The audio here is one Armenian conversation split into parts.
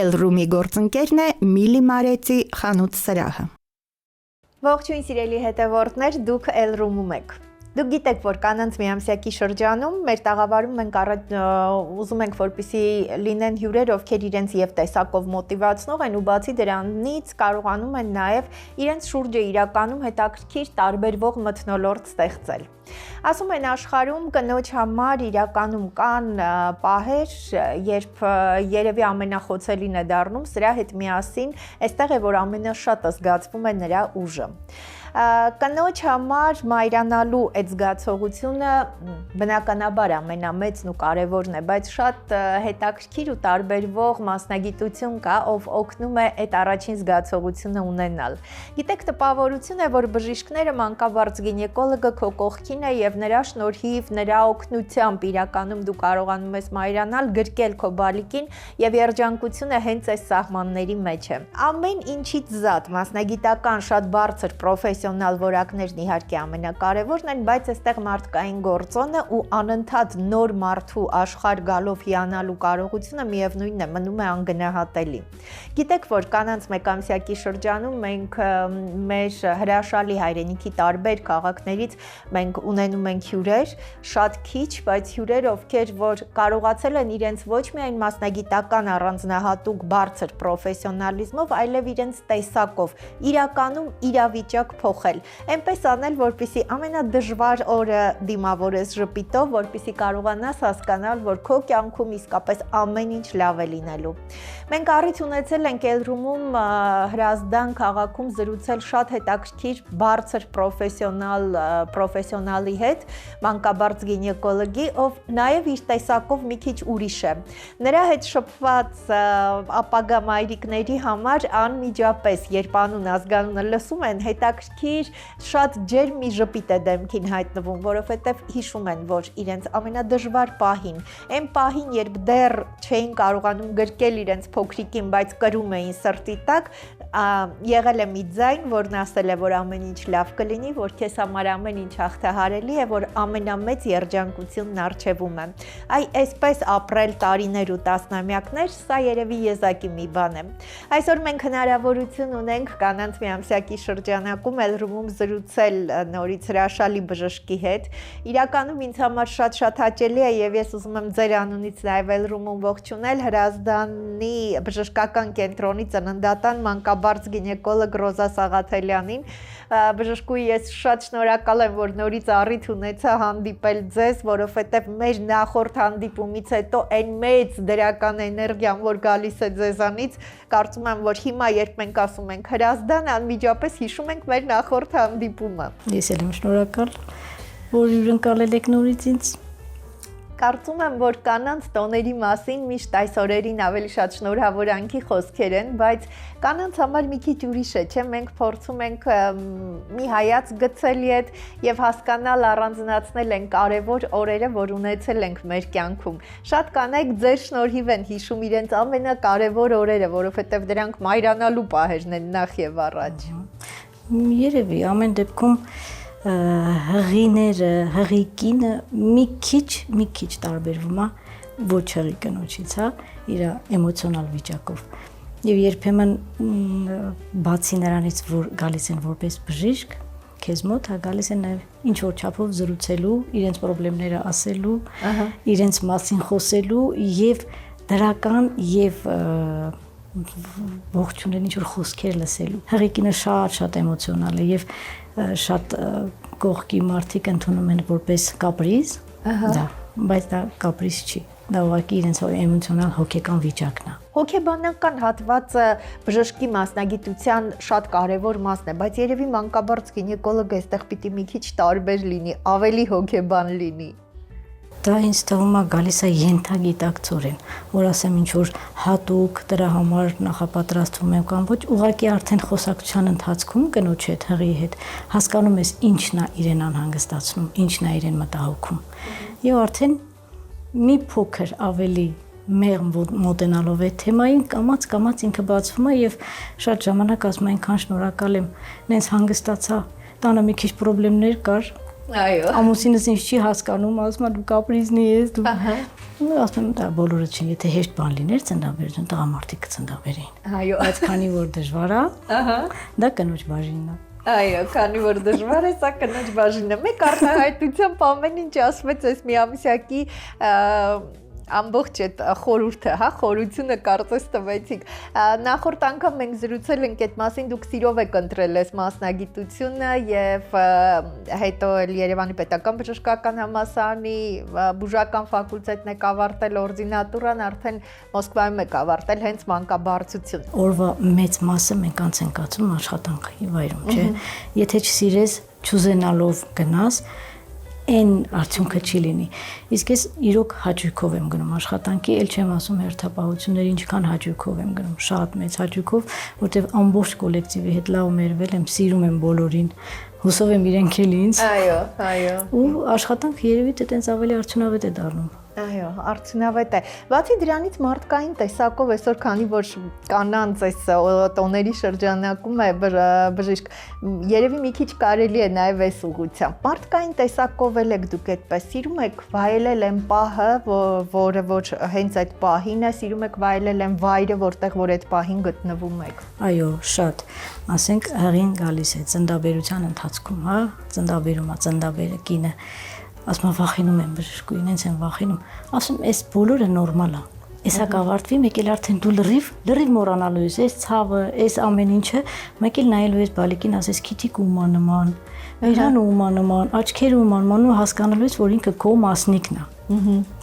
Էլ-Ռումի գործընկերն է Միլի Մարեցի խանութ սրահը։ Ողջույն սիրելի հետևորդներ, դուք Էլ-Ռումում եք։ Դուք գիտեք, որ կանանց միամսյակի շրջանում մեր տաղավարում մենք ուզում ենք, որպեսզի լինեն հյուրեր, ովքեր իրենց եւ տեսակով մոտիվացնող են ու բացի դրանից կարողանում են նաեւ իրենց շուրջը իրականում հետաքրքիր տարբերվող մթնոլորտ ստեղծել։ Ասում են աշխարհում կնոջ համար իրականում կան պահեր, երբ երևի ամենախոցելին է դառնում սրա հետ միասին, այստեղ է որ ամենաշատը զգացվում է նրա ուժը։ Կնոջ համար մայրանալու այդ զգացողությունը բնականաբար ամենամեծն ու կարևորն է, բայց շատ հետաքրքիր ու տարբերվող մասնագիտություն կա, ով օգնում է այդ առաջին զգացողությունը ունենալ։ Գիտեք, տպավորություն է, որ բժիշկները մանկաբարձ գինեկոլոգը քո կողքին է եւ նրա շնորհիվ, նրա օգնությամբ իրականում դու կարողանում ես մայրանալ, գրկել քո բալիկին եւ երջանկությունը հենց այս սահմանների մեջ է։ Ամեն ինչից զատ մասնագիտական շատ բարձր պրոֆեսիոնալ որակներն իհարկե ամենակարևորն են, բայց այստեղ մարդկային գործոնը ու անընդհատ նոր մարդու աշխարհ գալով հիանալու կարողությունը միևնույնն է, մնում է անգնահատելի։ Գիտեք, որ կանանց մեկամսյակի շրջանում մենք մեր հրաշալի հայրենիքի տարբեր քաղաքներից մենք ունենում ենք հյուրեր, շատ քիչ, բայց հյուրեր, ովքեր որ կարողացել են իրենց ոչ միայն մասնագիտական առանձնահատուկ բարձր պրոֆեսիոնալիզմով, այլև իրենց տեսակով իրականում իրավիճակ փոխել։ Այնպես անել, որպեսզի ամենադժվար օրը դիմավորես ժպիտով, որպեսզի կարողանաս հասկանալ, որ քո կյանքում իսկապես ամեն ինչ լավ է լինելու։ Մենք առիթ ունեցել ենք Էլ-Ռումում Հրազդան քաղաքում զրուցել շատ հետաքրքիր բարձր պրոֆեսիոնալի հետ, մանկաբարձ գինեկոլոգի, ով նաև իր տեսակով մի քիչ ուրիշ է։ Նրա հետ շփված ապագա մայրիկների համար անմիջապես, երբ անուն ազգանունը լսում են, հետաքրքիր շատ ջերմ մի ժպիտ է դեմքին հայտնվում, որովհետև հիշում են, որ իրենց ամենադժվար պահին, այն պահին, երբ դեռ չէին կարողանում գրկել իրենց փոքրիկին, բայց կրում էին սրտի տակ, եղել է մի ձայն, որն ասել է, որ ամեն ինչ լավ կլինի, որ քեզ համար ամեն ինչ հաղթահարելի է, որ ամենամեծ երջանկությունն առջևում է։ Այ այսպես ապրել տարիներ ու տասնամյակներ, սա երևի եզակի մի բան է։ Այսօր մենք հնարավորություն ունենք կանանց միամսյակի շրջանակում Էլ-Ռումում զրուցել նորից հրաշալի բժշկի հետ։ Իրականում ինձ համար շատ հաճելի է եւ ես ուզում եմ ձեր անունից նաեւ Էլ-Ռումում ողջունել Հրազդանի բժշկական կենտրոնի ծննդատան մանկաբարձ գինեկոլոգ Ռոզա Սաղաթելյանին։ Բժշկուհի, ես շատ շնորհակալ եմ, որ նորից առիթ ունեցա հանդիպել ձեզ, որովհետև մեր նախորդ հանդիպումից հետո այն մեծ դրական էներգիան, որ գալիս է ձեզանից, կարծում եմ, որ հիմա երբ մենք ասում ենք Հրազդան, անմիջապես հիշում ենք մեր նախորդ հանդիպումը։ Ես էլ եմ շնորհակալ, որ հյուրընկալել եք նորից ինձ։ Կարծում եմ, որ կանանց տոների մասին միշտ այս օրերին ավելի շատ շնորհավորանքի խոսքեր են, բայց կանանց համար մի քիչ ուրիշ է, չէ՞, մենք փորձում ենք մի հայացք գցել իդ եւ հասկանալ, առանձնացնել են կարեւոր օրերը, որ ունեցել ենք մեր կյանքում։ Շատ կանայք ձեր շնորհիվ են հիշում իրենց ամենակարևոր օրերը, որովհետեւ դրանք մայրանալու պահերն են նախ եւ առաջ։ Երևի ամեն դեպքում հղիները, հղիկինը մի քիչ տարբերվում է ոչ հղի կնոջից, հա, իր էմոցիոնալ վիճակով։ Եվ երբեմն բացի նրանից, որ գալիս են որպես բժիշկ, քեզ մոտ, հա, գալիս են նաև ինչ որ չափով զրուցելու, իրենց խնդիրները ասելու, իրենց մասին խոսելու եւ դրական եւ ողջունել ինչ որ խոսքեր լսելու։ Հղիկինը շատ էմոցիոնալ է եւ շատ կողքի մարդիկ ընդունում են որպես կապրիզ, դա, բայց դա կապրիզ չի, դա ուղղակի իրենց էմոցիոնալ հոգեկան վիճակն է։ Հոգեբանական հատվածը բժշկի մասնագիտության շատ կարևոր մասն է, բայց երևի մանկաբարձ գինեկոլոգը այստեղ պիտի մի քիչ տարբեր լինի, ավելի հոգեբան լինի։ Դա ինձ թվում է գալիս է ենթագիտակցորեն, որ ասեմ ինչ որ հատուկ դրա համար նախապատրաստվում եմ կամ ոչ, ուղղակի արդեն խոսակցության ընթացքում կնոջ հետ, հղի հետ հասկանում ես ինչն է իրեն անհանգստացնում, ինչն է իրեն մտահոգում։ Եվ արդեն մի փոքր ավելի մեղմ մոտենալով այդ թեմային կամաց ինքը բացվում է եւ շատ ժամանակ ասում եմ այնքան շնորհակալ եմ, նենց հանգստացա, տանը մի քիչ խնդիրներ կար, Այո։ Ամուսինս ինձ չի հասկանում, ասում է դու կապրիզնի ես, դու ասում եմ դա բոլորը չի, եթե հեշտ բան լիներ ծննդաբերություն տղամարդիկ կծննդաբերեին։ Այո։ Բայց քանի որ դժվար է, դա կնոջ բաժինն է։ Այո, քանի որ դժվար է, սա կնոջ բաժինն է։ Մեկ արտահայտությամբ ամեն ինչ ասվեց այս միամսյակի ամբողջ այդ խորհուրդը, հա, խորությունը կարծես տվեցիք։ Նախորդ անգամ մենք զրուցել ենք այդ մասին, դուք սիրով եք ընտրել այս մասնագիտությունը եւ հետո էլ Երևանի Պետական Բժշկական Համալսարանի բուժական ֆակուլտետն եք ավարտել, օրդինատուրան արդեն Մոսկվայում եք ավարտել հենց մանկաբարձություն։ Օրվա մեծ մասը մենք անց ենք կացում աշխատանքի վայրում, չէ։ Եթե չսիրես, չուզենալով գնաս, այն արդյունքը չի լինի։ Իսկ ես իրոք հաճույքով եմ գնում աշխատանքի, ել չեմ ասում հերթապահությունների ինչքան հաճույքով եմ գնում, շատ մեծ հաճույքով, որտեվ ամբողջ կոլեկտիվի հետ լավ մերվել եմ, սիրում եմ բոլորին, հուսով եմ իրենք էլ ինձ։ Այո, այո։ Ու աշխատանքը երևի թե տենց ավելի արդյունավետ է դառնում։ Այո, արդյունավետ է։ Բացի դրանից մարդկային տեսակով այսօր քանի որ կանանց այս տոների շրջանակում է բժիշկ, երևի մի քիչ կարելի է նաև այս ուղղությամբ։ Մարդկային տեսակով էլ եք դուք այդպես սիրում եք վայելել այն պահը, որը որ հենց այդ պահին է, սիրում եք վայելել այն վայրը, որտեղ որ այդ պահին գտնվում եք։ Այո, շատ։ Ասենք հղին գալիս է ծննդաբերության ընթացքում, հա, ծննդաբերումա, ծննդաբերը կինը ասում եմ վախենում եմ բժշկուհին, ինձ եմ վախենում, ասում այս բոլորը նորմալ է, էսա կավարտվի, մեկ էլ արդեն դու լրիվ մոռանալու ես, այս ցավը, այս ամեն ինչը, մեկ էլ նայելու ես բալիկին, ասես քիթիկ ումա նման, իրան ումա նման, աչքերը ումա նման ու հասկանալու ես, որ ինքը քո մասնիկն է։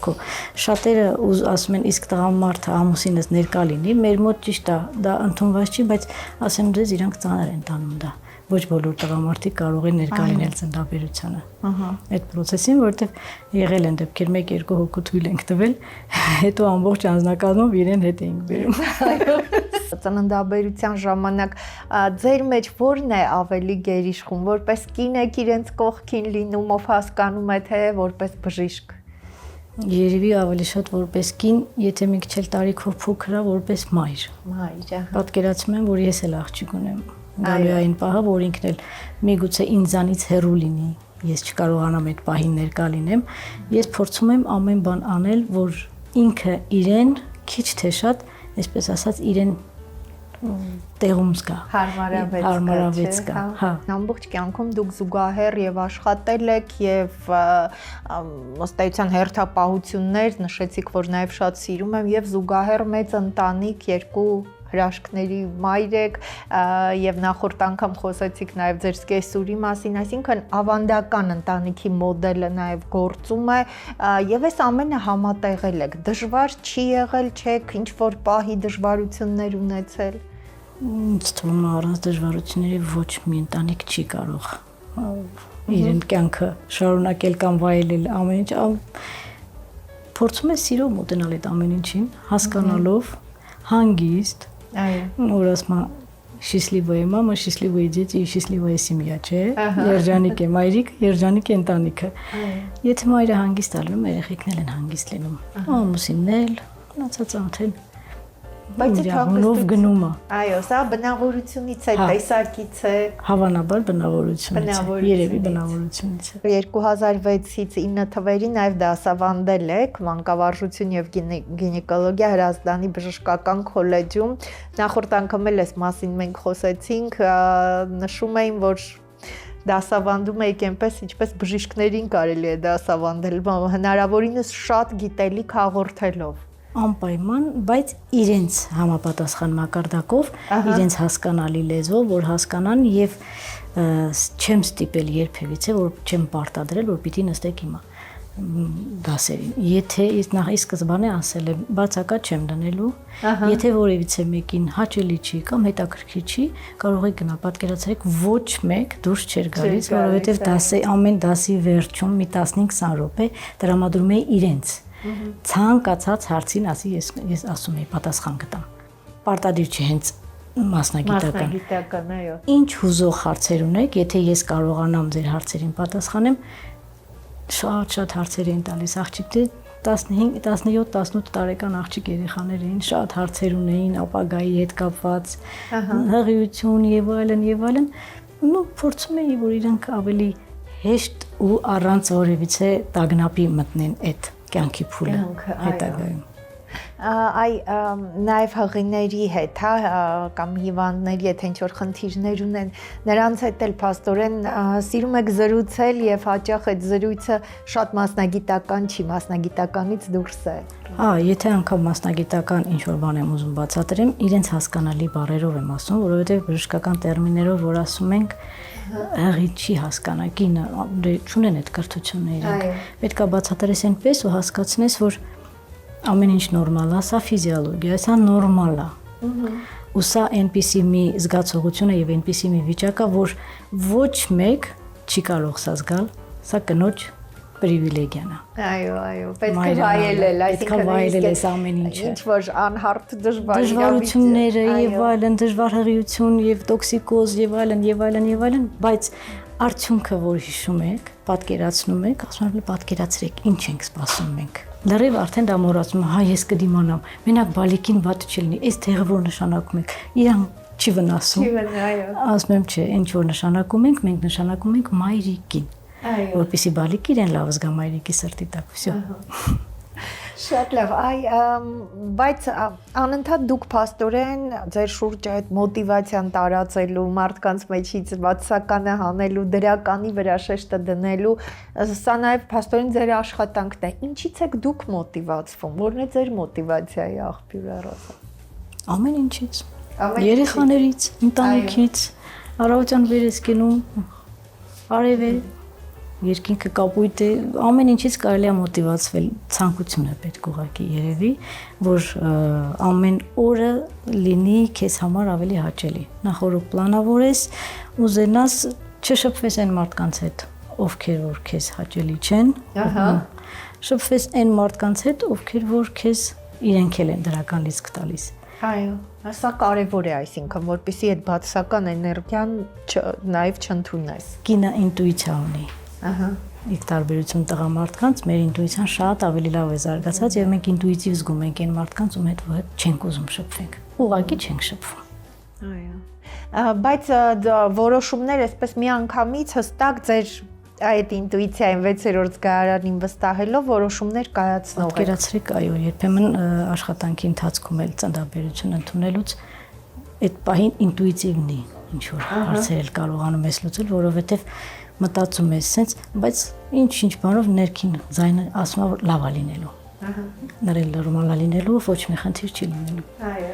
Քո շատերը ասում են իսկ տղամարդը ամուսինս ներկա լինի, մեր մոտ ճիշտ է, դա ընդունված չի, բայց ասեմ դες իրանք ծանր են տանում դա։ Ոչ բոլոր տղամարդիկ կարող են ներկա լինել ծննդաբերությանը։ Այդ process-ին, որովհետև եղել են դեպքեր 1-2 հոգու թույլ ենք տվել, հետո ամբողջ անձնակազմով իրեն հետ էինք բերում։ Ծննդաբերության ժամանակ ձեր մեջ ո՞րն է ավելի գերիշխում, որպես կին եք իրենց կողքին լինում, ով հասկանում է թե որպես բժիշկ։ Երևի ավելի շատ որպես կին, եթե մի քիչ էլ տարիքով փոքր է, որպես մայր։ Մայր, ահա։ Պատկերացնում եմ, որ ես էլ աղջիկ ունեմ։ Գալու այն պահը, որ ինքն էլ միգուցե ինձանից հեռու լինի, ես չկարողանամ այդ պահին ներկա լինեմ, ես փորձում եմ ամեն բան անել, որ ինքը իրեն քիչ թե շատ, այսպես ասած, իրեն տեղում զգա, հարմարավետ զգա, հա։ Ամբողջ կյանքում դուք զուգահեռ եւ աշխատել եք եւ ըստ էության հերթապահություններ նշեցիք, որ նաեւ շատ սիրում եմ եւ զուգահեռ մեծ ընտանիք, երկու հրաշքների մայր եք եւ նախորդ անգամ խոսեցիք նաեւ ձեր սկեսուրի մասին, այսինքն ավանդական ընտանիքի մոդելը նաեւ գործում է եւ այս ամենը համատեղել եք։ Դժվար չի եղել, չեք ինչ որ պահի դժվարություններ ունեցել։ Ինձ թվում է առանց դժվարությունների ոչ մի ընտանիք չի կարող իրեն կյանքը շարունակել կամ վայելել ամեն ինչ։ Փորձում է սիրով մոտենալ այդ ամեն ինչին, հասկանալով, հանգիստ, որ ասма счастливая мама, счастливые дети и счастливая семья, չէ։ Երջանիկ է մայրիկը, երջանիկ է ընտանիքը։ Եթե մայրը հանգիստ ալնում, երեխեքն էլ են հանգիստ լինում։ Ամուսինն էլ, մնացած արդեն Բայց հանգստով գնումը։ Այո, սա բնավորությունից է, տեսակից է։ Հավանաբար բնավորությունից է, երևի բնավորությունից է։ 2006-ից 9 թվերին նաև դասավանդել եք մանկավարժություն եւ գինեկոլոգիա Հրազդանի բժշկական քոլեջում։ Նախորդ անգամ էլ այս մասին մենք խոսեցինք, նշում էին, որ դասավանդում եք այնպես, ինչպես բժիշկներին կարելի է դասավանդել, հնարավորինս շատ գիտելիք հաղորդելով։ Անպայման, բայց իրենց համապատասխան մակարդակով, իրենց հասկանալի լեզվով, որ հասկանան եւ չեմ ստիպել երբևիցե, որ չեմ պարտադրել, որ պիտի նստեք հիմա դասերին։ Եթե նախ սկզբանե ասել եմ, բացակայ չեմ դնելու, եթե որևիցե մեկին հաճելի չի կամ հետաքրքիր չի, կարող եք գնալ, պատկերացրեք, ոչ մեկ դուրս չէր գալիս, որովհետեւ դասի ամեն դասի վերջում մի 15-20 րոպե տրամադրում էի իրենց ցանկացած հարցին ասի ես ասում եի պատասխան կտամ։ Պարտադիր չի հենց մասնագիտական, այո։ Ինչ հուզող հարցեր ունեք, եթե ես կարողանամ ձեր հարցերին պատասխանեմ, շատ հարցեր են տալիս աղջիկներ, 15, 17, 18 տարեկան աղջիկ երեխաներ էին, շատ հարցեր ունեին ապագայի հետ կապված, հղիություն եւ այլն, ու փորձում էի, որ իրանք ավելի հեշտ ու առանց որևիցե տագնապի մտնեն այդ կյանքի փուլը հետագայում։ Այ նաև հղիների հետ, կամ հիվանդների, եթե ինչ-որ խնդիրներ ունեն, նրանց հետ էլ փաստորեն սիրում եք զրուցել եւ հաճախ այդ զրույցը շատ մասնագիտական չի, մասնագիտականից դուրս է։ Եթե անգամ մասնագիտական ինչ-որ բան եմ ուզում բացատրեմ, իրենց հասկանալի բառերով եմ ասում, որովհետեւ բժշկական տերմիններով որ ասում ենք, հղի չի հասկանա, կինը չունեն այդ կրթությունները։ Պետք է բացատրես այնպես ու հասկացնես, որ ամեն ինչ նորմալ է, սա ֆիզիոլոգիա է, սա նորմալ է։ Ու սա այնպիսի մի զգացողություն է եւ այնպիսի մի վիճակ է, որ ոչ մեկ չի կարող սա զգալ, սա կնոջ պրիվիլեգիան է։ Այո, պետք է վայելել, այսինքն վայելել այս ամեն ինչը։ Ինչ որ անհարթ դժվարությունները եւ այլն, դժվար հղիություն եւ տոքսիկոզ եւ այլն, բայց արդյունքը որ հիշում եք, պատկերացնում եք, ասում եմ պատկերացրեք, ինչ ենք սպասում մենք։ Լրիվ արդեն դա մոռացում եմ, ես կդիմանամ, մենակ բալիկին վատ չլինի, այս տեղը որ նշանակում եք, իրան չի վնասում։ Ասում եմ, չէ, ինչ որ նշանակում ենք, մենք նշանակում ենք մայրիկին, որպեսզի բալիկը իրեն լավ զգա մայրիկի սրտի տակ, всё։ Շատ լավ, բայց անընդհատ դուք փաստորեն ձեր շուրջը այդ մոտիվացիան տարածելու, մարդկանց մեջից բացականը հանելու, դրականի վրա շեշտը դնելու, սա նաև փաստորեն ձեր աշխատանքն է։ Ինչից եք դուք մոտիվացվում, որն է ձեր մոտիվացիայի աղբյուրը, Ռոզա։ Ամեն ինչից։ Երեխաներից, ընտանիքից, առավոտյան վեր ես կենում, արև է, երկինքը կապույտ է, ամեն ինչից կարելի է մոտիվացվել, ցանկություն է պետք ուղղակի երևի, որ ամեն օրը լինի քեզ համար ավելի հաճելի։ Նախորդ պլանավորես, ուզենաս չշփվես այն մարդկանց հետ, ովքեր որ քեզ հաճելի չեն, շփվես այն մարդկանց հետ, ովքեր որ քեզ իրենք են դրական լիցք տալիս։ Այո, սա կարևոր է, այսինքն, որպեսզի այդ բացասական էներգիան նաև չընդունես։ Կինը ինտուիցիա ունի։ Իսկ տարբերություն տղամարդկանց, մեր ինտուիցիան շատ ավելի լավ է զարգացած եւ մենք ինտուիտիվ զգում ենք այն մարդկանց, ում հետ չենք ուզում շփվենք։ Ուղղակի չենք շփվում։ Այո։ Բայց որոշումներ այսպես միանգամից հստակ ձեր այդ ինտուիցիային 6-րդ զգայարանին վստահելով որոշումներ կայացնող եք։ Պատկերացրեք, այո, երբեմն աշխատանքի ընթացքում էլ ծննդաբերություն ընդունելուց այդ պահին ինտուիտիվն է, ինչ որ հարցեր կարողանում ես լուծել, որովհետեւ մտածում ես sense, բայց ինչ բանով ներքին ձայնը ասում է որ լավ է լինելու։ Նրել նորմալ է լինելու, ոչ մի խնդիր չի լինելու։ Այո։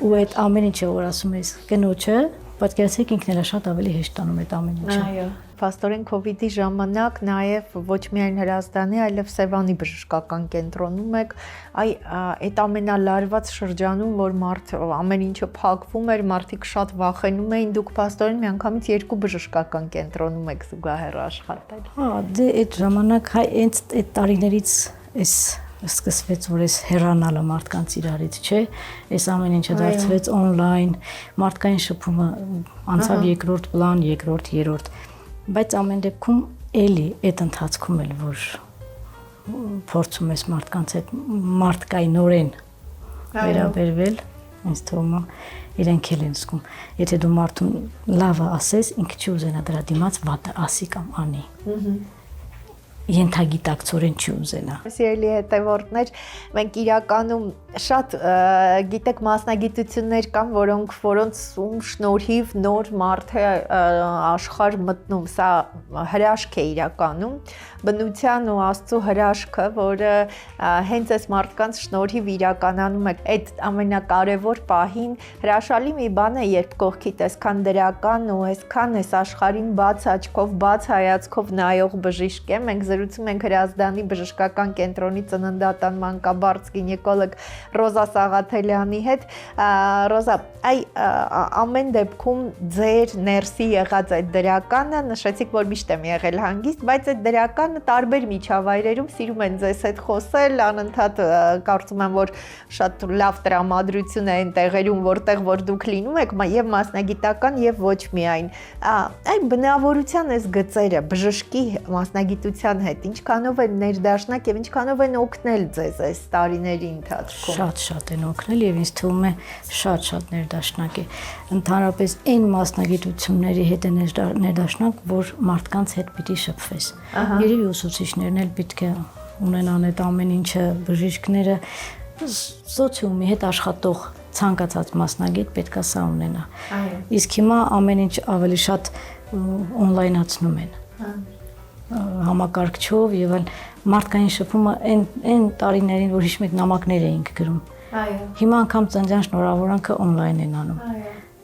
Ու այդ ամեն ինչը որ ասում ես կնոջը, պատկերացրեք ինքն էլ շատ ավելի հեշտ տանում այդ ամեն ինչը։ Այո։ Փաստորեն COVID-ի ժամանակ նաև ոչ միայն Հրազդանի, այլև Սևանի բժշկական կենտրոնում եք, այդ ամենալարված շրջանում, որ մարդ ամեն ինչը փակվում էր, մարդիկ շատ վախենում էին, դուք փաստորեն միանգամից 2 բժշկական կենտրոնում եք զուգահեռ աշխատել։ Դե այդ ժամանակ այդ տարիներից էս սկսվեց որ էս հեռանալը մարդկանց իրարից, չէ, էս ամեն ինչը դարձվեց on-line, մարդկային շփումը անցավ երկրորդ պլան, երկրորդ, երրորդ, բայց ամեն դեպքում էլի այդ ընթացքում էլ որ փորձում ես մարդկանց հետ մարդկայնորեն վերաբերվել, ինձ թվում է իրենք էլ են զգում, եթե դու մարդուն լավը ասես, ինքը չի ուզենա դրա դիմաց վատը ասի կամ անի։ Ենթագիտակցորեն չի ուզենա։ Սիրելի հետևորդներ, մենք իրականում շատ գիտեք մասնագիտություններ կան, որոնց շնորհիվ նոր մարդ է աշխարհ մտնում, սա հրաշք է իրականում, բնության ու Աստծո հրաշքը, որը հենց այս մարդկանց շնորհիվ իրականանում է։ Այդ ամենակարևոր պահին հրաշալի մի բան է, երբ կողքիդ այսքան դրական ու այսքան այս աշխարհին բաց աչքով, բաց հայացքով նայող բժիշկ է, մենք զրուցում ենք Հրազդանի բժշկական կենտրոնի ծննդատան մանկաբարձ գինեկոլոգ Ռոզա Սաղաթելյանի հետ։ Ռոզա, ամեն դեպքում ձեր ներսի եղած այդ դրականը, նշեցիք, որ միշտ եմ եղել հանգիստ, բայց այդ դրականը տարբեր միջավայրերում սիրում են ձեզ հետ խոսել, անընդհատ կարծում եմ, որ շատ լավ տրամադրություն է այն տեղերում, որտեղ որ դուք լինում եք, եւ մասնագիտական եւ ոչ միայն։ Այն բնավորության այս գծերը բժշկի մասնագիտության հետ, ինչքանով են ներդաշնակ եւ ինչքանով են օգնել ձեզ այս տարիների ընթացքում։ Շատ են օգնել եւ ինձ թվում է շատ ներդաշնակ է։ Ընդհանրապես այն մասնագիտությունների հետ է ներդաշնակ, որ մարդկանց հետ պիտի շփվես։ Երևի ուսուցիչներն էլ պետք է ունենան այդ ամեն ինչը, բժիշկները, սոցիումի հետ աշխատող ցանկացած մասնագետ պետքա սա ունենա։ Իսկ հիմա ամեն ինչ ավելի շատ օնլայնացնում են։ Համակարգչով եւ այլ մարդկային շփումը այն տարիներին, որ հիշում եք նամակներ էինք գրում։ Հիմա անգամ ծննդյան շնորհավորանքը օնլայն են անում։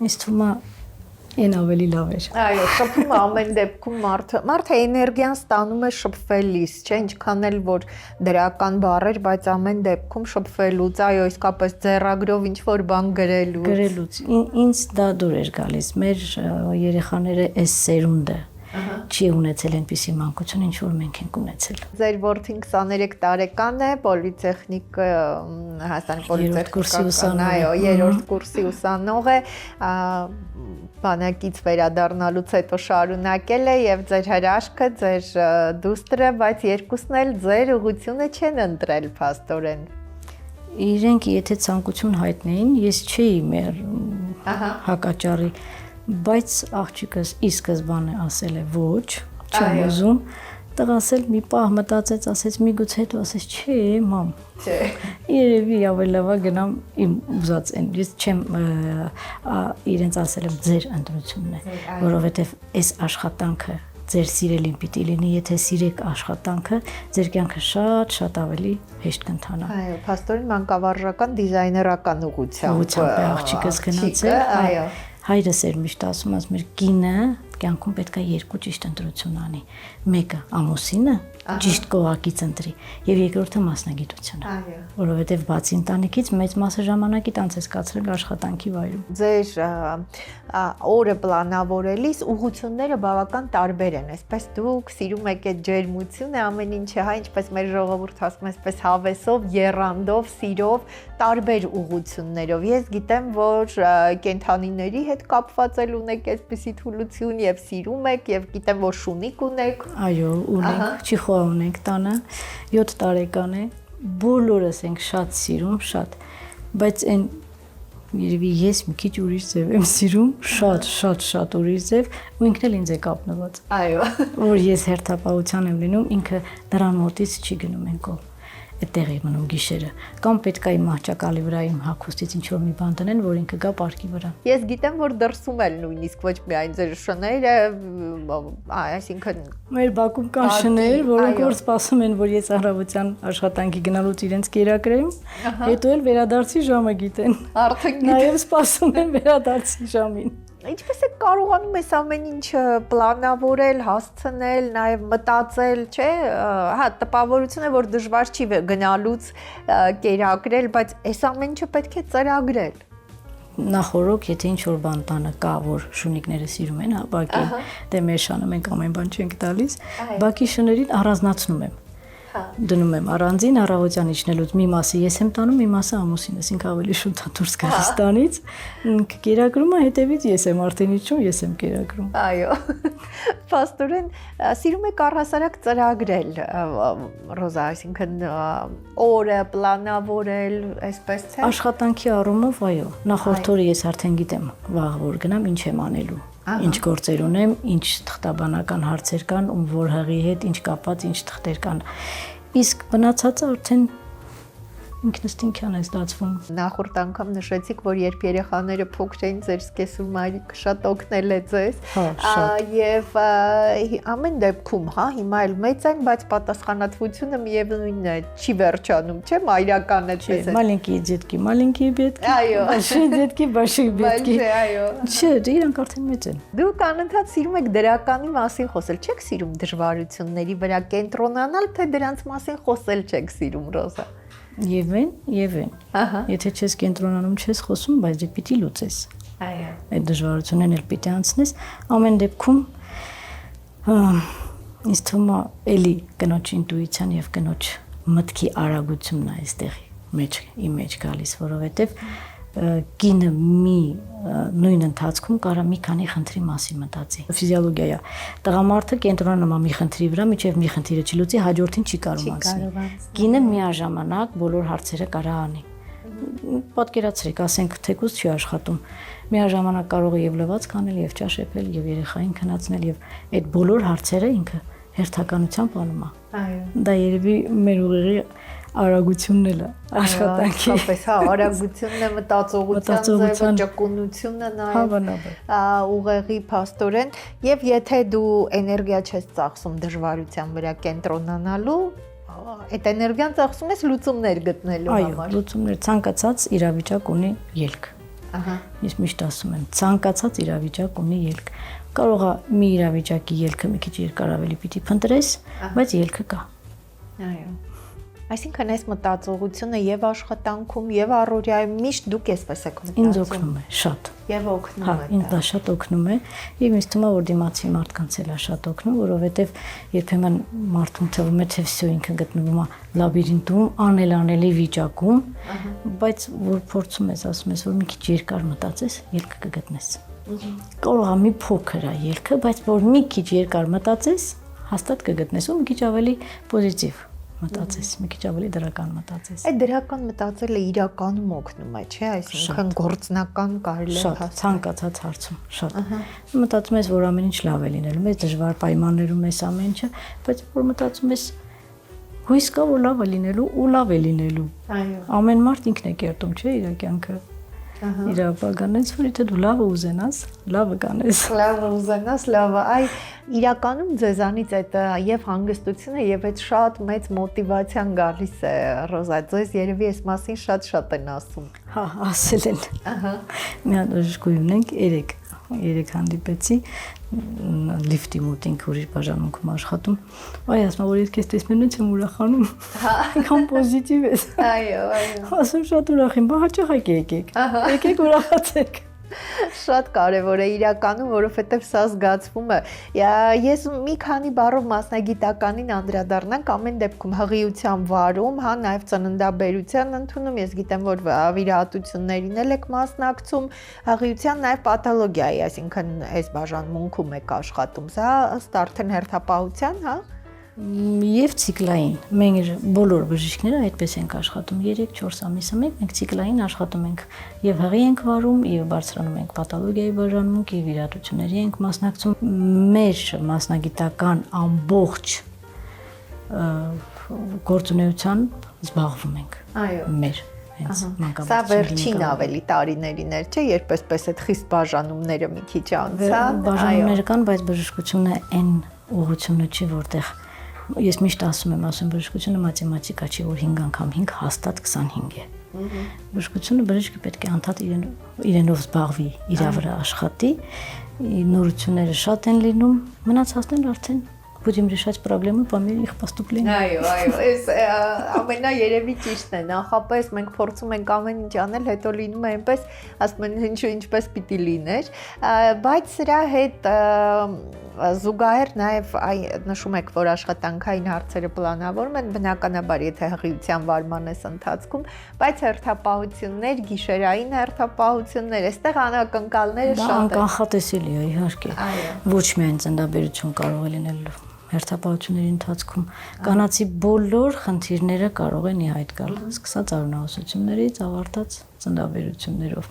Ինձ թվում է այն ավելի լավ էր։ Այո, շփումը ամեն դեպքում մարդը էներգիան ստանում է շփվելիս, չէ՞, ինչքան էլ որ դրական բառեր, բայց ամեն դեպքում շփվելուց, այո, իսկապես ձեռագրով ինչ որ բան գրելուց։ Ինձ դա դուր էր գալիս։ Մեր երեխաները այս սերունդը չի ունեցել այնպիսի մանկություն, ինչ որ մենք ենք ունեցել։ Ձեր որդին 23 տարեկան է, պոլիտեխնիկ Հայաստանի պոլիտեխնիկական, այո, երրորդ կուրսի ուսանող է, բանակից վերադառնալուց հետո շարունակել է եւ ձեր հրաշքը, ձեր դուստրը, բայց երկուսն էլ ձեր ուղղությունը չեն ընտրել փաստորեն։ Իրենք եթե ցանկություն հայտնեին, ես չէի մեր հակաճառի, բայց աղջիկս ի սկզբանե ասել է ոչ, չեմ ուզում, տղաս էլ մի պահ մտածեց, ասեց միգուցե հետո ասեց չէ, մամ։ Չէ։ Երևի ավելի լավ է գնամ իմ ուզած այն։ Ես չեմ իրենց ասել եմ ձեր ընտրությունն է, որովհետև այս աշխատանքը ձեր սիրելին պիտի լինի, եթե սիրեք աշխատանքը, ձեր կյանքը շատ ավելի հեշտ կընթանա։ Այո, փաստորեն մանկավարժական դիզայներական ուղղությամբ աղջիկս գնացել, այո։ Հայրս էր միշտ ասում, մեր կինը կյանքում պետք է երկու ճիշտ ընտրություն անի։ Մեկը ամուսինը ճիշտ կողակից ընտրի եւ երկրորդը մասնագիտությունը։ Այո։ Որովհետեւ բացի ընտանիքից մեծ մասը ժամանակի տանց ես կացրել աշխատանքի վայրում։ Ձեր օրը պլանավորելիս ուղղությունները բավական տարբեր են, այսպես դուք սիրում եք այդ ջերմությունը, ամեն ինչը, հա, ինչպես մեր ժողովուրդը ասում է, այսպես հավեսով, եռանդով, սիրով, տարբեր ուղղություններով։ Ես գիտեմ, որ կենդանիների հետ կապված էլ ունեք այսպիսի թուլություն եւ սիրում եք եւ գիտեմ, որ շունիկ ունեք։ Այո, ունենք, չիխուա ունենք տանը, 7 տարեկան է, բոլորս ենք շատ սիրում, շատ, բայց այն երևի ես մի քիչ ուրիշ ձև եմ սիրում, շատ ուրիշ ձև, ու ինքն էլ ինձ է կապնված։ Այո։ Որ ես հերթապահության եմ լինում, ինքը դրան մոտից չի գնում են կողմ։ Այդտեղ է մնում գիշերը, կամ պետք է իմ մահճակալի վրա իմ հագուստից ինչ-որ մի բան տնեն, որ ինքը գա պարկի վրա։ Ես գիտեմ, որ դրսում էլ նույնիսկ ոչ միայն ձեր շները, այսինքն մեր բակում կան շներ, որոնք որ սպասում են, որ ես առավոտյան աշխատանքի գնալուց իրենց կերակրեմ, հետո էլ վերադարձի ժամը գիտեն։ Արդեն Նաև սպասում են վերադարձի ժամին։ Ինչպես է կարողանում ես ամեն ինչը պլանավորել, հասցնել, նաև մտածել, չէ՞, հա, տպավորությունը, որ դժվար չի գնալուց կերակրել, բայց այս ամեն ինչը պետք է ծրագրել։ Նախորոք, եթե ինչ-որ բան տանը կա, որ շունիկները սիրում են, հա, բակի, դե մեր շանը մենք ամեն բան չենք տալիս, բակի շներին առանձնացնում եմ։ Դնում եմ առանձին առավոտյան իջնելուց մի մասը ես եմ տանում, մի մասը ամուսինս, ինքը ավելի շուտ է դուրս գալիս տանից, կերակրում է, հետևից ես եմ արդեն իջում, ես եմ կերակրում։ Այո։ Փաստորեն սիրում եք առհասարակ ծրագրել, Ռոզա, այսինքն օրը պլանավորել, այսպես թե։ Աշխատանքի առումով, այո, նախորդ օրը ես արդեն գիտեմ, վաղ որ գնամ, ինչ եմ անելու։ Ինչ գործեր ունեմ, ինչ թղթաբանական հարցեր կան, ում որ հղի հետ, ինչ կապած, ինչ թղթեր կան։ Իսկ մնացածը արդեն ինքնստինքյան է ստացվում։ Նախորդ անգամ նշեցիք, որ երբ երեխաները փոքր էին, ձեր սկեսուր մայրիկը շատ օգնել է ձեզ։ Եվ ամեն դեպքում, հա, հիմա էլ մեծ են, բայց պատասխանատվությունը միևնույնն է, չի վերջանում, չէ՞, մայրական այդպես է։ Маленькие детки, маленькие бедки։ Այո։ Большие детки, большие бедки։ Այո։ Չէ, իրանք արդեն մեծ են։ Դուք անընդհատ սիրում եք դրականի մասին խոսել, չեք սիրում դժվարությունների վրա կենտրոնանալ, թե դրանց մասին խոսել չեք սիրում, Ռոզա։ Եվ են։ Ահա։ Եթե չես կենտրոնանում, չես խոսում, բայց դե պիտի լուծես։ Այո։ Այդ դժվարություններն էլ պիտի անցնես։ Ամեն դեպքում ինձ թվում է էլի կնոջ ինտուիցիան եւ կնոջ մտքի արագությունն է այստեղ իմ մեջ գալիս, որովհետեւ կինը մի նույն ընթացքում կարա մի քանի խնդրի մասին մտածի։ Ֆիզիոլոգիա է։ Տղամարդը կենտրոնանում է մի խնդրի վրա, միջև մի խնդիրը չլուծի, հաջորդին չի կարող անցնել։ Կինը միաժամանակ բոլոր հարցերը կարա անի։ Պատկերացրեք, ասենք թեկուզ չի աշխատում։ Միաժամանակ կարող է եւ լվացք անել, եւ ճաշեպել, եւ երեխային քնացնել, եւ այդ բոլոր հարցերը ինքը հերթականությամբ անում է։ Այո։ Դա երևի մեր ուղեղի արագությունն էլ է աշխատանքի։ Հապես, հա, արագությունն է, մտածողության ճկունությունը նաև։ Հավանաբար։ Ուղեղի փաստորեն, եւ եթե դու էներգիա չես ծախսում դժվարության վրա կենտրոնանալու, այդ էներգիան ծախսում ես լուծումներ գտնելու համար։ Այո, լուծումներ ցանկացած իրավիճակ ունի ելք։ Ահա։ Ես միշտ ասում եմ, ցանկացած իրավիճակ ունի ելք։ Կարող է մի իրավիճակի ելքը մի քիչ երկար ավելի պիտի փնտրես, բայց ելքը կա։ Այո։ Այսինքն այս մտածողությունը եւ աշխատանքում եւ առօրյայում միշտ դուք էսպես եք մտածում։ Ինձ օգնում է շատ։ Եվ օգնում Հա, է։ ինձ դա շատ օգնում է, եւ ինձ թվում է, որ դիմացի մարդկանց էլ է շատ օգնում, որովհետեւ երբեմն մարդուն թվում է, թե վсё ինքը գտնվում է լաբիրինտում, անելանելի վիճակում, բայց որ փորձում ես, ասում ես, որ մի քիչ երկար մտածես, ելքը կգտնես։ Կարող է մի փոքր է ելքը, բայց որ մի քիչ երկար մտածես, հաստատ կգտնես ու մի քիչ ավելի պոզիտիվ մտածես, մի քիչ ավելի դրական մտածես։ Այդ դրական մտածելը իրականում օգնում է, չէ՞, այսինքն գործնական կարելի է հասնել ցանկացած հարցում, շատ։ Մտածում ես, որ ամեն ինչ լավ է լինելու, մեծ դժվար պայմաններում ես ամեն ինչը, բայց որ մտածում ես հույս կա, որ լավ է լինելու ու լավ է լինելու։ Այո։ Ամեն մարդ ինքն է կերտում, չէ՞, իր կյանքը։ Իր ապագան, այնց որ եթե դու լավը ուզենաս, լավը կանես։ Լավը ուզենաս, լավը։ Այ իրականում ձեզանից այդ եւ հանգստությունը եւ այդ շատ մեծ մոտիվացիան գալիս է, Ռոզա, ձեզ երևի այս մասին շատ են ասում։ Հա, ասել են։ Ահա։ Մի հատ ժշգույն ունենք, երեք հանդիպեցի լիֆտի մոտ ինքը ուրիշ բաժանմունքում աշխատում։ Այ ասում որ ես քեզ տեսնեմ ինձ եմ ուրախանում։ Հա, ինքան պոզիտիվ ես։ Այո, այո։ Ասում շատ ուրախ եմ, բա հաճախ եկեք։ Եկեք ուրախացեք։ Շատ կարևոր է իրականում, որովհետև սա զգացվում է։ Ես մի քանի բառով մասնագիտականին անդրադառնանք ամեն դեպքում հղիության վարում, հա, նաև ծննդաբերության ընդունում, ես գիտեմ, որ վիրահատություններին էլ եք մասնակցում, հղիության նաև պաթոլոգիայի, այսինքն այս բաժանմունքում եք աշխատում, սա ըստ արդեն հերթապահության, հա։ Եվ ցիկլային։ Մենք բոլոր բժիշկները այդպես ենք աշխատում 3-4 ամիսը մենք ցիկլային աշխատում ենք եւ հղի ենք վարում եւ բարձրանում ենք պաթոլոգիայի բաժանմունք եւ վիրահատությունների ենք մասնակցում։ Մեր մասնագիտական ամբողջ գործունեությամբ զբաղվում ենք։ Այո։ Մեր հենց մանկաբարձ։ Սա վերջին ավելի տարիներին էր, չէ, երբ այսպես այդ խիստ բաժանումները մի քիչ անցան։ Բաժանումները կան, բայց բժշկությունը այն ուղղությունը չի, որտեղ ես միշտ ասում եմ, բժշկությունը մաթեմատիկա չի, որ 5 անգամ 5 հաստատ 25 է։ Բժշկությունը բժիշկը պետք է անդադ իրենով զբաղվի, իր վրա աշխատի, նորությունները շատ են լինում, մնացածն արդեն будем решать проблемы по мере их поступления։ Այո, այս ամենաերևի ճիշտն է, նախապես մենք փորձում ենք ամեն ինչ անել, հետո լինում է այնպես, ասում են ինչպես պիտի լիներ, բայց սրա հետ զուգահեռ նաև նշում եք, որ աշխատանքային հարցերը պլանավորում են, բնականաբար, եթե հղիության վարման ես ընթացքում, բայց հերթապահություններ, գիշերային հերթապահություններ, այստեղ անակնկալները շատ են։ Դա անկանխատեսելի է, իհարկե։ Ոչ միայն ծննդաբերություն կարող է լինել հերթապահությունների ընթացքում, կանացի բոլոր խնդիրները կարող են ի հայտ գալ, սկսած արյունահոսություններից, ավարտած ծննդաբերություններով։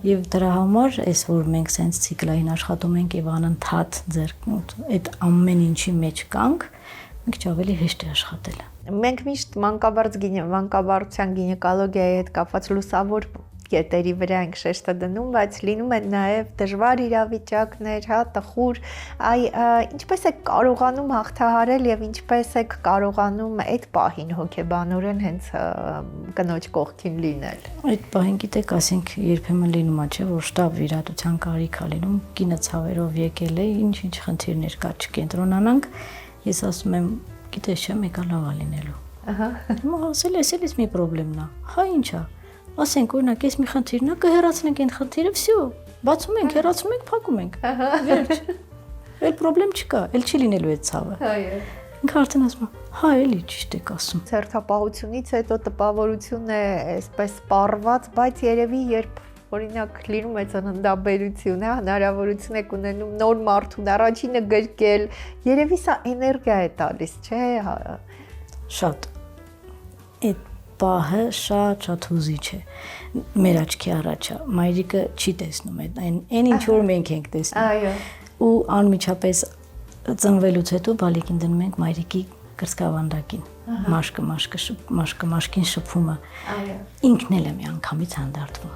Եվ դրա համար այս որ մենք սենց ցիկլային աշխատում ենք եւ անընդհատ այդ ամեն ինչի մեջ կանք, մենք ավելի հեշտ է աշխատելը։ Մենք միշտ մանկաբարձության գինեկոլոգիայի հետ կապված լուսավոր կետերի վրա ենք շեշտը դնում, բայց լինում են նաև դժվար իրավիճակներ, հա, տխուր, ինչպես եք կարողանում հաղթահարել եւ ինչպես եք կարողանում այդ պահին հոգեբանորեն հենց կնոջ կողքին լինել։ Այդ պահին գիտեք, ասենք երբեմն լինում է, չէ, որ շտապ վիրահատության կարիք է լինում, կինը ցավերով եկել է, ինչ խնդիրներ կա, չկենտրոնանանք, ես ասում եմ, գիտես, չէ, մեկը լավ է լինելու։ Ահա։ Հիմա ասել ես մի խնդրեմն է։ Հա ինչ է։ Ասենք օրինակ, ես մի խնդիրն է, կհեռացնենք այդ խնդիրը, վсё, բացում ենք, հեռացում ենք, փակում ենք։ Վերջ։ Էլ խնդրեմ չկա, էլ չի լինելու այդ ցավը։ Այո։ ինքը արդեն ասում է, հա, էլի ճիշտ եք ասում։ Ցերթապահությունից հետո տպավորությունն է այսպես սպառված, բայց երևի երբ օրինակ լինում է ծննդաբերություն, հա, հնարավորություն եք ունենում նոր մարդուն առաջինը գրկել, երևի սա էներգիա է տալիս, չէ՞։ Շատ այդ պահը շատ հուզիչ է։ Մեր աչքի առաջ է, մայրիկը չի տեսնում այն ինչ որ մենք ենք տեսնում։ Այո։ Ու անմիջապես ծնվելուց հետո բալիկին դնում ենք մայրիկի կրծքավանդակին։ Մաշկին շփումը։ Այո։ Ինքն էլ է մի անգամից հանդարտվում։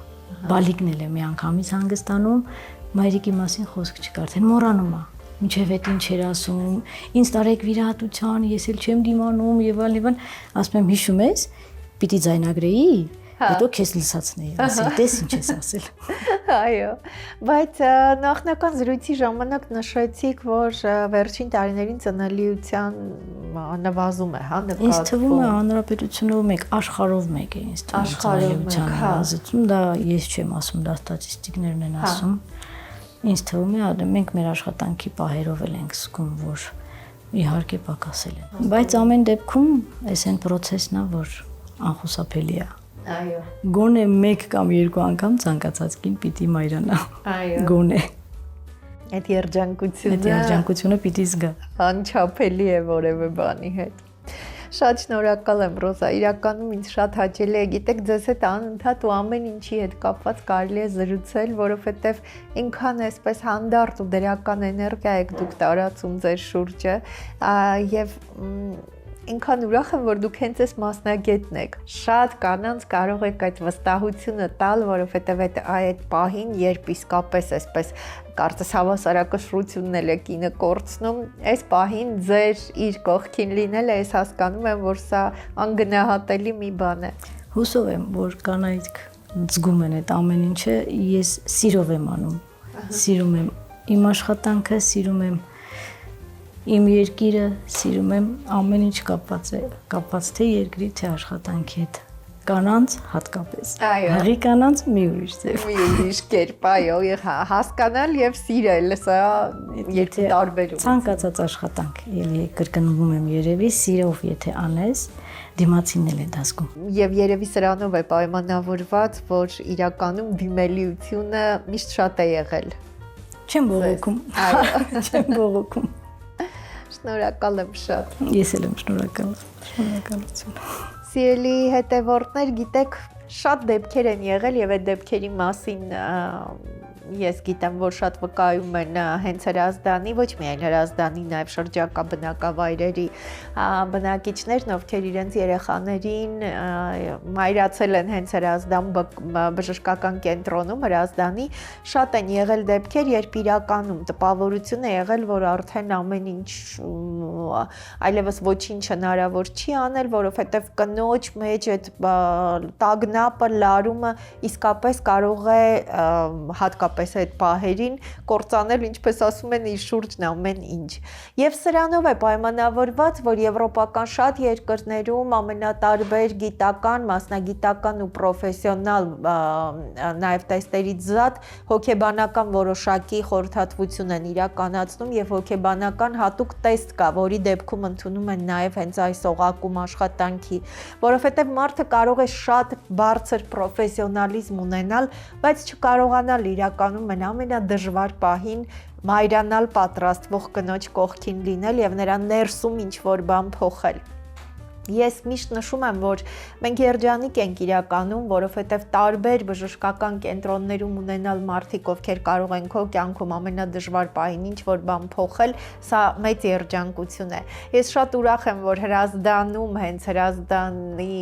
Բալիկն էլ է մի անգամից հանգստանում, մայրիկի մասին խոսք չկա, արդեն մոռանում է։ Մինչև այդ ինչ էր ասում, ինձ տարեք վիրահատության, ես էլ չեմ դիմանում եւ այլն, ասում եմ հիշում ես, պիտի ձայնագրեի, հետո քեզ լսացնեի, ասել, տես ինչ ես ասել։ Այո, բայց նախնական զրույցի ժամանակ նշեցիք, որ վերջին տարիներին ծնելիության նվազում է, հա, նկատվում։ Ինձ թվում է հանրապետությունով մեկ, աշխարհով մեկ է ինձ թվում ծնելիության նվազում, դա ես չեմ ասում, դա ստատիստիկներն են ասում։ Ինձ թվում է, մենք մեր աշխատանքի պահերով էլ ենք զգում, որ իհարկե պակասել են։ Բայց ամեն դեպքում այս այն process-ն է, որ անխուսափելի է։ Այո։ Գոնե 1 կամ 2 անգամ ցանկացած կին պիտի մայրանա։ Այո։ Գոնե։ Այդ երջանկությունը պիտի զգա։ Անչափելի է որևէ բանի հետ։ Շատ շնորհակալ եմ Ռոզա, իրականում ինձ շատ հաճելի է, գիտեք, ձեզ հետ անընդհատ ու ամեն ինչի հետ կապված կարելի է զրուցել, որովհետև ինքան էսպես հանդարտ ու դրական էներգիա եք դուք տարածում ձեր շուրջը, եւ ինքան ուրախ եմ, որ դուք հենց այս մասնագետն եք։ Շատ կանանց կարող եք այդ վստահությունը տալ, որովհետև այդ պահին, երբ իսկապես այսպես կարծես հավասարակշռությունն էլ է կինը կորցնում, այս պահին ձեր իր կողքին լինելը, ես հասկանում եմ, որ սա անգնահատելի մի բան է։ Հուսով եմ, որ կանայք զգում են այդ ամեն ինչը, ես սիրով եմ անում։ Սիրում եմ իմ աշխատանքը, սիրում եմ իմ երկիրը, սիրում եմ ամեն ինչ կապված թե երկրի, թե աշխատանքի հետ։ Կանանց հատկապես։ Հղի կանանց մի ուրիշ ձև։ Մի ուրիշ կերպ, այո, հասկանալ եւ սիրել, սա երկու տարբերում։ Ցանկացած աշխատանք, ելի կրկնվում եմ երևի, սիրով եթե անես, դիմացինն էլ է դասկում։ Եվ երևի սրանով է պայմանավորված, որ իրականում դիմելիությունը միշտ շատ է եղել։ Չեմ բողոքում։ Այո, չեմ բողոքում։ Շնորհակալ եմ շատ։ Ես էլ եմ շնորհակալ։ Շնորհակալություն։ Սիրելի հետևորդներ, գիտեք, շատ դեպքեր են եղել եւ այդ դեպքերի մասին ես գիտեմ, որ շատ վկայում են հենց Հրազդանի, ոչ միայն Հրազդանի, նաև շրջակա բնակավայրերի բնակիչներն, ովքեր իրենց երեխաներին մայրացել են հենց Հրազդան բժշկական կենտրոնում, Հրազդանի, շատ են եղել դեպքեր, երբ իրականում տպավորություն է եղել, որ արդեն ամեն ինչ այլևս ոչինչ հնարավոր չի անել, որովհետև կնոջ մեջ այդ տագնապը, լարումը իսկապես կարող է հատկապես այդ պահերին կործանել, ինչպես ասում են, իր շուրջն ամեն ինչ։ Եվ սրանով է պայմանավորված, որ եվրոպական շատ երկրներում ամենատարբեր գիտական, մասնագիտական ու պրոֆեսիոնալ նաև տեստերից զատ հոգեբանական որոշակի խորհրդատվություն են իրականացնում եւ հոգեբանական հատուկ տեստ կա, որի դեպքում ընդունում են նաև հենց այս օղակում աշխատանքի, որովհետեւ մարդը կարող է շատ բարձր պրոֆեսիոնալիզմ ունենալ, բայց չկարողանալ իրականում այն ամենադժվար պահին մայրանալ պատրաստվող կնոջ կողքին լինել եւ նրա ներսում ինչ-որ բան փոխել։ Ես միշտ նշում եմ, որ մենք երջանիկ ենք իրականում, որովհետև տարբեր բժշկական կենտրոններում ունենալ մարդիկ, ովքեր կարող են քո կյանքում ամենադժվար պահին ինչ-որ բան փոխել, սա մեծ երջանկություն է։ Ես շատ ուրախ եմ, որ Հրազդանում, հենց Հրազդանի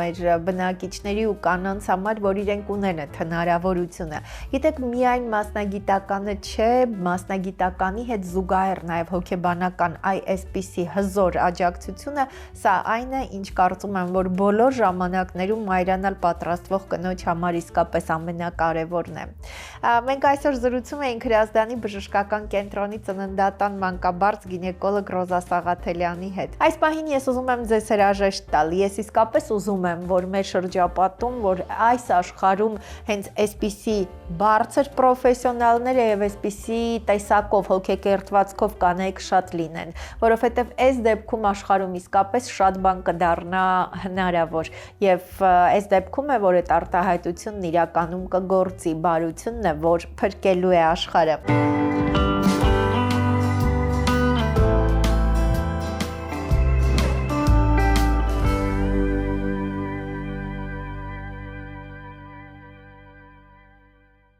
մեր բնակիչների ու կանանց համար, որ իրենք ունեն այդ հնարավորությունը։ Գիտեք, միայն մասնագիտականը չէ, մասնագիտականի հետ զուգահեռ նաև հոգեբանական այսպիսի հզոր աջակցությունը, սա այն է, ինչ կարծում եմ, որ բոլոր ժամանակներում մայրանալ պատրաստվող կնոջ համար իսկապես ամենակարևորն է։ Մենք այսօր զրուցում էինք Հրազդանի բժշկական կենտրոնի ծննդատան մանկաբարձ գինեկոլոգ Ռոզա Սաղաթելյանի հետ։ Այս պահին ես ուզում եմ ձեզ հրաժեշտ տալ։ Ես իսկապես ուզում եմ, որ մեր շրջապատում, որ այս աշխարհում հենց այսպիսի բարձր պրոֆեսիոնալները եւ այսպիսի տեսակով հոգեկերտվածքով կանայք շատ լինեն, որովհետեւ այս դեպքում աշխարհում իսկապես շատ բան կդառնա հնարավոր եւ այս դեպքում է, որ այդ արտահայտությունն իրականում կգործի, բարությունն է, որ փրկելու է աշխարհը։